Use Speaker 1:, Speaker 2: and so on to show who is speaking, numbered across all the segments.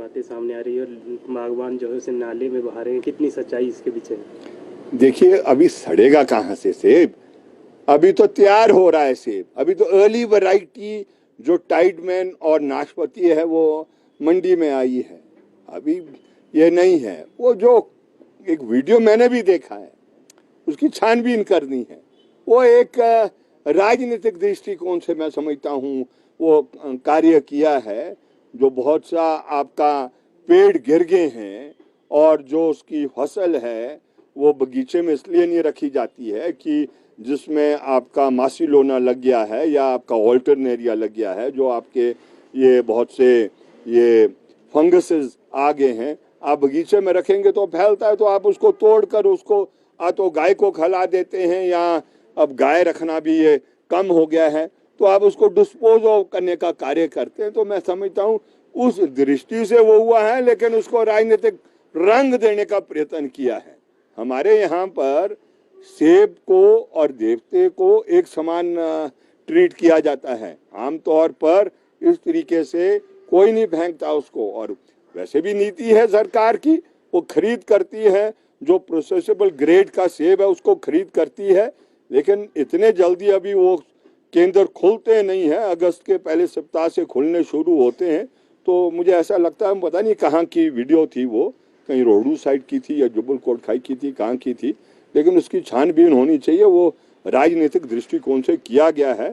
Speaker 1: बातें सामने आ रही है और बागवान जो है उसे नाले में बहा रहे हैं, कितनी सच्चाई इसके पीछे है?
Speaker 2: देखिए, अभी सड़ेगा कहाँ से सेब? अभी तो तैयार हो रहा है सेब। अभी तो अर्ली वैरायटी जो टाइडमैन और नाशपाती है वो मंडी में आई है। अभी ये नहीं है। वो जो एक वीडियो मैंने भी देखा है, उसकी छानबीन करनी है। वो एक राजनीतिक दृष्टिकोण से मैं समझता हूँ वो कार्य किया है। जो बहुत सा आपका पेड़ गिर गए हैं और जो उसकी फसल है वो बगीचे में इसलिए नहीं रखी जाती है कि जिसमें आपका मासिलोना लग गया है या आपका ऑल्टरनेरिया लग गया है, जो आपके ये बहुत से ये फंगसेस आ गए हैं, आप बगीचे में रखेंगे तो फैलता है, तो आप उसको तोड़कर उसको तो गाय को खिला देते हैं, या अब गाय रखना भी ये कम हो गया है तो आप उसको डिस्पोज करने का कार्य करते हैं। तो मैं समझता हूँ उस दृष्टि से वो हुआ है, लेकिन उसको राजनीतिक रंग देने का प्रयत्न किया है। हमारे यहाँ पर सेब को और देवते को एक समान ट्रीट किया जाता है। आमतौर पर इस तरीके से कोई नहीं फेंकता उसको। और वैसे भी नीति है सरकार की, वो खरीद करती है, जो प्रोसेसेबल ग्रेड का सेब है उसको खरीद करती है। लेकिन इतने जल्दी अभी वो केंद्र खुलते नहीं हैं, अगस्त के पहले सप्ताह से खुलने शुरू होते हैं। तो मुझे ऐसा लगता है, पता नहीं कहाँ की वीडियो थी, वो कहीं रोहडू साइड की थी या जुब्बल कोटखाई की थी, कहाँ की थी, लेकिन उसकी छानबीन होनी चाहिए। वो राजनीतिक दृष्टिकोण से किया गया है,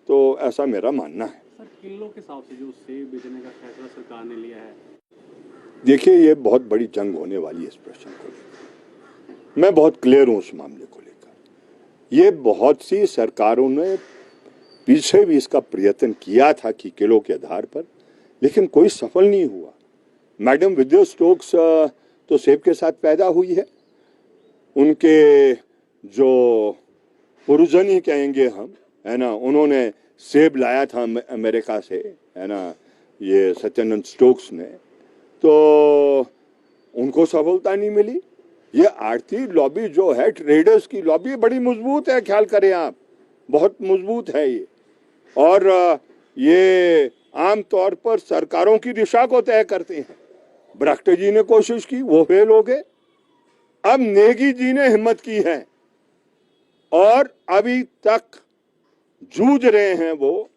Speaker 2: तो ऐसा मेरा मानना है।
Speaker 3: सर, किलो के हिसाब से जो सेब बेचने का फैसला सरकार ने लिया है,
Speaker 2: देखिए ये बहुत बड़ी जंग होने वाली है इस प्रश्न को लेकर। मैं बहुत क्लियर हूँ उस मामले को लेकर। ये बहुत सी सरकारों ने पीछे भी इसका प्रयत्न किया था कि किलो के आधार पर, लेकिन कोई सफल नहीं हुआ। मैडम विद्या स्टोक्स तो सेब के साथ पैदा हुई है। उनके जो पुरुजन ही कहेंगे हम, है ना, उन्होंने सेब लाया था अमेरिका से, है ना, ये सत्यानंद स्टोक्स ने। तो उनको सफलता नहीं मिली। ये आर्थिक लॉबी जो है, ट्रेडर्स की लॉबी बड़ी मजबूत है, ख्याल करें आप, बहुत मजबूत है ये। और ये आमतौर पर सरकारों की दिशा को तय करते हैं। ब्रक्ट जी ने कोशिश की, वो फेल हो गए। अब नेगी जी ने हिम्मत की है और अभी तक जूझ रहे हैं वो।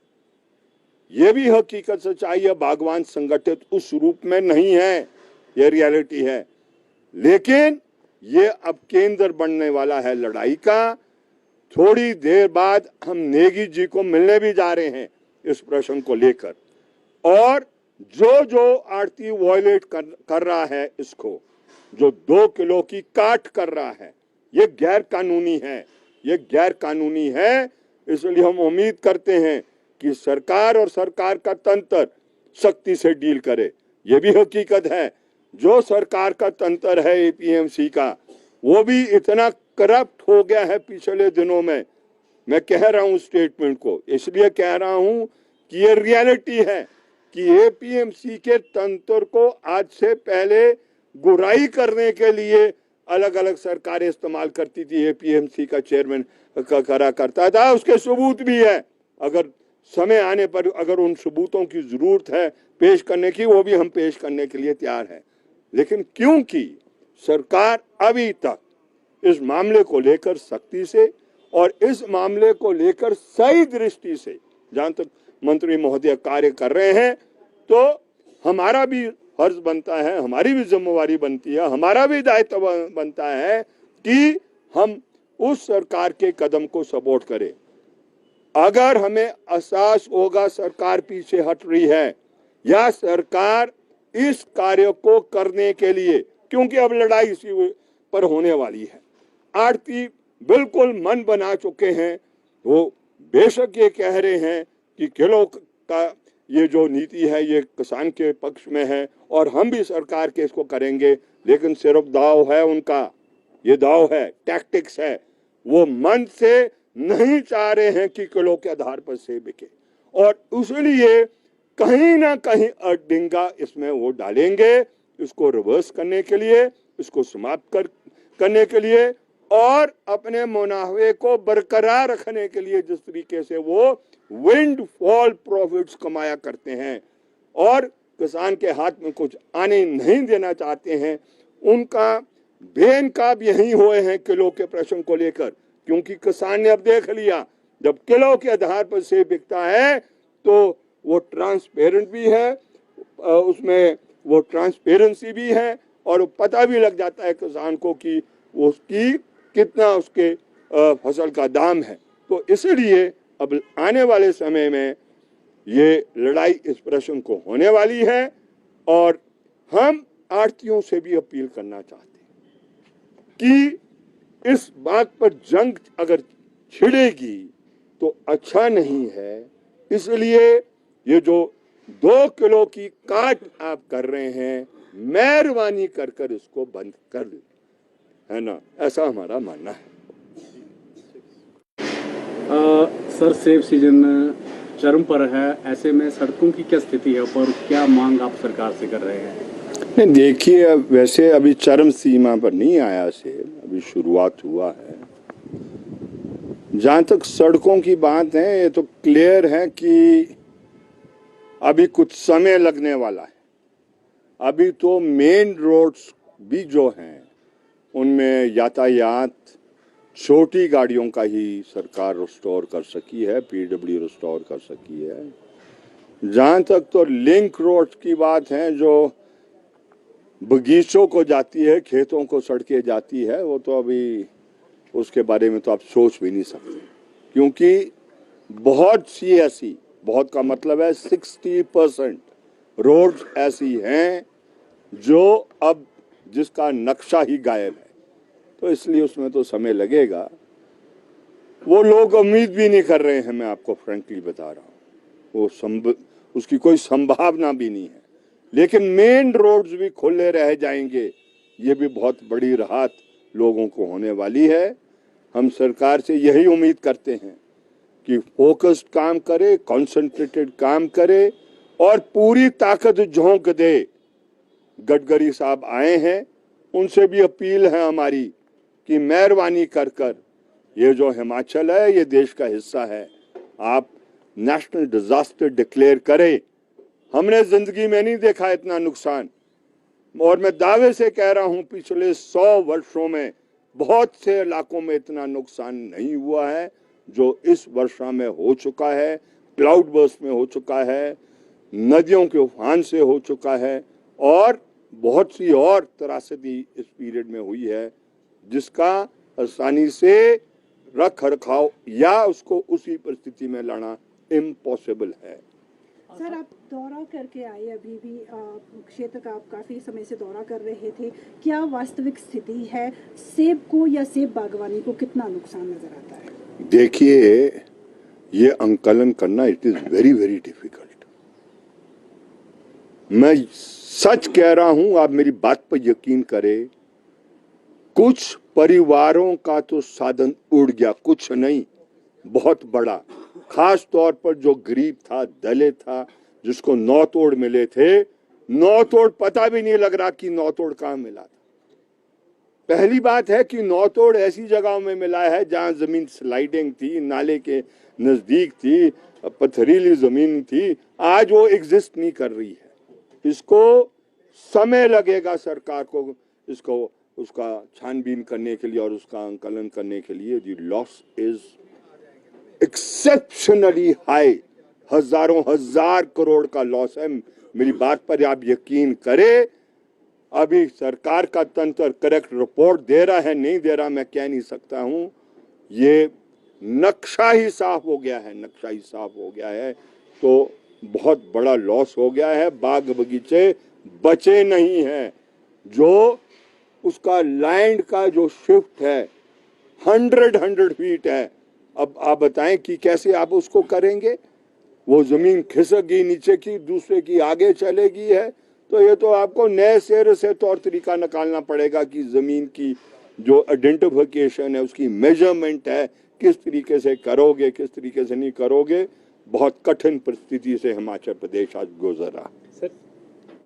Speaker 2: ये भी हकीकत सच्चाई है, बागवान संगठित उस रूप में नहीं है, ये रियलिटी है। लेकिन ये अब केंद्र बनने वाला है लड़ाई का। थोड़ी देर बाद हम नेगी जी को मिलने भी जा रहे हैं इस प्रश्न को लेकर। और जो जो आड़ती वायलेट कर रहा है इसको, जो 2 किलो की काट कर रहा है, ये गैर कानूनी है, ये गैर कानूनी है। इसलिए हम उम्मीद करते हैं कि सरकार और सरकार का तंत्र सख्ती से डील करे। ये भी हकीकत है, जो सरकार का तंत्र है एपीएमसी का, वो भी इतना करप्ट हो गया है पिछले दिनों में। मैं कह रहा हूं स्टेटमेंट को, इसलिए कह रहा हूं कि ये रियलिटी है कि एपीएमसी के तंत्र को आज से पहले गुराई करने के लिए अलग अलग सरकारें इस्तेमाल करती थी। एपीएमसी का चेयरमैन करा करता था, उसके सबूत भी है। अगर समय आने पर अगर उन सबूतों की जरूरत है पेश करने की, वो भी हम पेश करने के लिए तैयार हैं। लेकिन क्योंकि सरकार अभी तक इस मामले को लेकर सख्ती से और इस मामले को लेकर सही दृष्टि से, जहां तक मंत्री महोदय कार्य कर रहे हैं, तो हमारा भी फर्ज बनता है, हमारी भी जिम्मेवारी बनती है, हमारा भी दायित्व बनता है कि हम उस सरकार के कदम को सपोर्ट करें। अगर हमें एहसास होगा सरकार पीछे हट रही है या सरकार इस कार्य को करने के लिए, क्योंकि अब लड़ाई इसी पर होने वाली है, आड़ती बिल्कुल मन बना चुके हैं। वो बेशक ये कह रहे हैं कि किलो का ये जो नीति है ये किसान के पक्ष में है और हम भी सरकार के इसको करेंगे, लेकिन सिर्फ दाव है उनका, ये दाव है, टैक्टिक्स है। वो मन से नहीं चाह रहे हैं कि किलो के आधार पर सेब बिके, और इसलिए कहीं ना कहीं अड़िंगा इसमें वो डालेंगे, इसको रिवर्स करने के लिए, इसको समाप्त करने के लिए और अपने मुनाफे को बरकरार रखने के लिए। जिस तरीके से वो विंड फॉल प्रॉफिट्स कमाया करते हैं और किसान के हाथ में कुछ आने नहीं देना चाहते हैं, उनका बेनकाब यही हुए हैं किलो के प्रश्न को लेकर। क्योंकि किसान ने अब देख लिया, जब किलो के आधार पर सेब बिकता है तो वो ट्रांसपेरेंट भी है, उसमें वो ट्रांसपेरेंसी भी है, और पता भी लग जाता है किसान को कि वो उसकी कितना उसके फसल का दाम है। तो इसलिए अब आने वाले समय में ये लड़ाई इस प्रश्न को होने वाली है, और हम आढ़तियों से भी अपील करना चाहते हैं कि इस बात पर जंग अगर छिड़ेगी तो अच्छा नहीं है। इसलिए ये जो 2 किलो की काट आप कर रहे हैं, मेहरबानी कर कर इसको बंद कर ले, है ना, ऐसा हमारा मानना है।
Speaker 3: सर, सेब सीजन चरम पर है, ऐसे में सड़कों की क्या स्थिति है और क्या मांग आप सरकार से कर रहे हैं?
Speaker 2: नहीं, देखिए, वैसे अभी चरम सीमा पर नहीं आया सेब, अभी शुरुआत हुआ है। जहां तक सड़कों की बात है, ये तो क्लियर है कि अभी कुछ समय लगने वाला है। अभी तो मेन रोड्स भी जो हैं उनमें यातायात छोटी गाड़ियों का ही सरकार रिस्टोर कर सकी है, पीडब्ल्यू रिस्टोर कर सकी है। जहां तक तो लिंक रोड की बात है, जो बगीचों को जाती है, खेतों को सड़कें जाती है, वो तो अभी उसके बारे में तो आप सोच भी नहीं सकते। क्योंकि बहुत सी ऐसी, बहुत का मतलब है 60% रोड्स ऐसी हैं जो अब जिसका नक्शा ही गायब है। तो इसलिए उसमें तो समय लगेगा। वो लोग उम्मीद भी नहीं कर रहे हैं, मैं आपको फ्रेंकली बता रहा हूँ, वो उसकी कोई संभावना भी नहीं है। लेकिन मेन रोड्स भी खुले रह जाएंगे, ये भी बहुत बड़ी राहत लोगों को होने वाली है। हम सरकार से यही उम्मीद करते हैं कि फोकस्ड काम करे, कंसंट्रेटेड काम करे और पूरी ताकत झोंक दे। गडकरी साहब आए हैं, उनसे भी अपील है हमारी कि मेहरबानी कर कर ये जो हिमाचल है, ये देश का हिस्सा है, आप नेशनल डिजास्टर डिक्लेयर करें। हमने जिंदगी में नहीं देखा इतना नुकसान, और मैं दावे से कह रहा हूं पिछले 100 वर्षों में बहुत से इलाकों में इतना नुकसान नहीं हुआ है जो इस वर्षा में हो चुका है। क्लाउड बर्स्ट में हो चुका है, नदियों के उफान से हो चुका है, और बहुत सी और त्रासदी इस पीरियड में हुई है जिसका आसानी से रख रखाव या उसको उसी परिस्थिति में लाना इम्पॉसिबल है।
Speaker 4: सर, आप दौरा करके आए, अभी भी क्षेत्र का आप काफ़ी समय से दौरा कर रहे थे, क्या वास्तविक स्थिति है? सेब को या सेब बागवानी को कितना नुकसान नजर आता है?
Speaker 2: देखिए, ये आंकलन करना it is very very difficult. मैं सच कह रहा हूं, आप मेरी बात पर यकीन करें, कुछ परिवारों का तो साधन उड़ गया, कुछ नहीं, बहुत बड़ा। खास तौर पर जो गरीब था, दलित था, जिसको नौतोड़ मिले थे, नौतोड़ पता भी नहीं लग रहा कि नौतोड़ कहां मिला था। पहली बात है कि नौतोड़ ऐसी जगहों में मिला है जहां जमीन स्लाइडिंग थी, नाले के नजदीक थी, पथरीली जमीन थी, आज वो एग्जिस्ट नहीं कर रही है। इसको समय लगेगा सरकार को इसको उसका छानबीन करने के लिए और उसका आंकलन करने के लिए। The loss is exceptionally high, हजारों हजार करोड़ का लॉस है। मेरी बात पर आप यकीन करें, अभी सरकार का तंत्र करेक्ट रिपोर्ट दे रहा है नहीं दे रहा मैं कह नहीं सकता हूं। ये नक्शा ही साफ हो गया है, नक्शा ही साफ हो गया है, तो बहुत बड़ा लॉस हो गया है। बाग बगीचे बचे नहीं हैं। जो उसका लैंड का जो शिफ्ट है 100 फीट है, अब आप बताएं कि कैसे आप उसको करेंगे? वो जमीन खिसक गई नीचे की, दूसरे की आगे चलेगी है, तो ये तो आपको नए सिरे से तौर तरीका निकालना पड़ेगा कि जमीन की जो आइडेंटिफिकेशन है, उसकी मेजरमेंट है, किस तरीके से करोगे, किस तरीके से नहीं करोगे। बहुत कठिन परिस्थिति से हिमाचल प्रदेश आज गुजर रहा है।